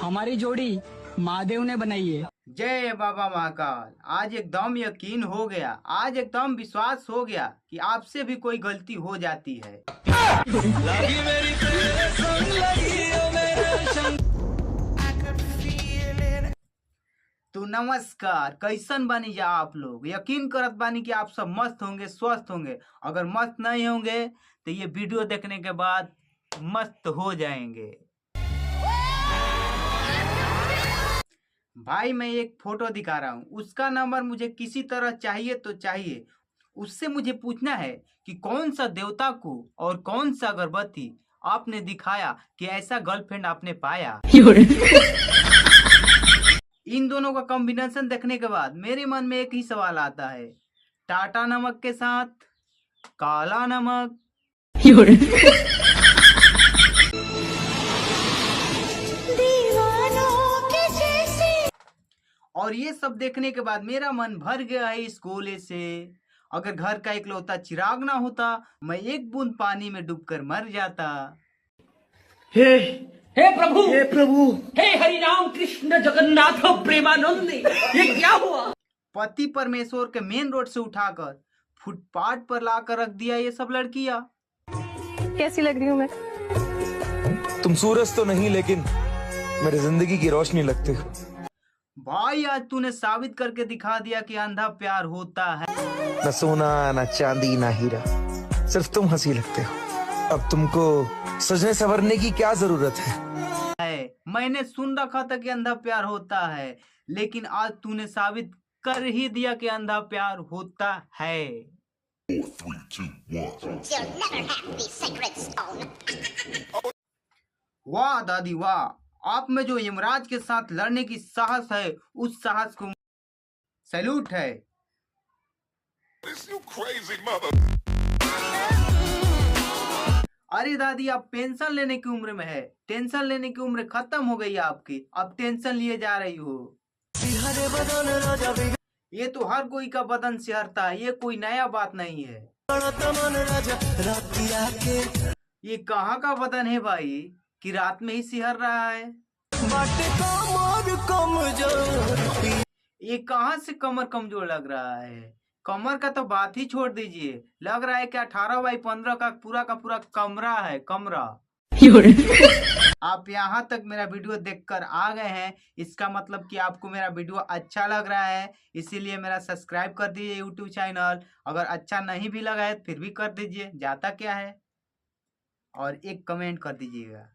हमारी जोड़ी महादेव ने बनाई है। जय बाबा महाकाल। आज एकदम यकीन हो गया, आज एकदम विश्वास हो गया कि आपसे भी कोई गलती हो जाती है। तो नमस्कार, कैसन बानी जा आप लोग। यकीन करत बानी कि आप सब मस्त होंगे, स्वस्थ होंगे। अगर मस्त नहीं होंगे तो ये वीडियो देखने के बाद मस्त हो जाएंगे। भाई मैं एक फोटो दिखा रहा हूँ, उसका नंबर मुझे किसी तरह चाहिए तो चाहिए। उससे मुझे पूछना है कि कौन सा देवता को और कौन सा अगरबत्ती आपने दिखाया कि ऐसा गर्लफ्रेंड आपने पाया। इन दोनों का कॉम्बिनेशन देखने के बाद मेरे मन में एक ही सवाल आता है, टाटा नमक के साथ काला नमक। और ये सब देखने के बाद मेरा मन भर गया है इस गोले से। अगर घर का इकलौता चिराग ना होता, मैं एक बूंद पानी में डूबकर मर जाता। हे प्रभु, हे प्रभु, हे हरि राम कृष्ण जगन्नाथ प्रेमानंद, ये क्या हुआ। पति परमेश्वर के मेन रोड से उठाकर फुटपाथ पर लाकर रख दिया ये सब लड़कियां। कैसी लग रही हूँ मैं? तुम सूरज तो नहीं, लेकिन मेरी जिंदगी की रोशनी लगती हो। भाई आज तूने साबित करके दिखा दिया कि अंधा प्यार होता है। न सोना न चांदी न हीरा, सिर्फ तुम हंसी लगते हो। अब तुमको सजने संवरने की क्या जरूरत है। मैंने सुन रखा था कि अंधा प्यार होता है, लेकिन आज तूने साबित कर ही दिया कि अंधा प्यार होता है। 4, 3, 2, 1. You'll never have the sacred stone. वाह दादी वाह, आप में जो यमराज के साथ लड़ने की साहस है, उस साहस को सैल्यूट है। This you crazy mother. अरे दादी, आप पेंशन लेने की उम्र में है, टेंशन लेने की उम्र खत्म हो गई है आपकी, अब टेंशन लिए जा रही हो। ये तो हर कोई का बदन सिहरता है, ये कोई नया बात नहीं है। ये कहाँ का बदन है भाई कि रात में ही सिहर रहा है। ये कहाँ से कमर कमजोर लग रहा है। कमर का तो बात ही छोड़ दीजिए, लग रहा है कि 18 बाई 15 का पूरा कमरा है, कमरा। आप यहाँ तक मेरा वीडियो देखकर आ गए हैं, इसका मतलब कि आपको मेरा वीडियो अच्छा लग रहा है, इसीलिए मेरा सब्सक्राइब कर दीजिए यूट्यूब चैनल। अगर अच्छा नहीं भी लगा है फिर भी कर दीजिए, जाता क्या है। और एक कमेंट कर दीजिएगा।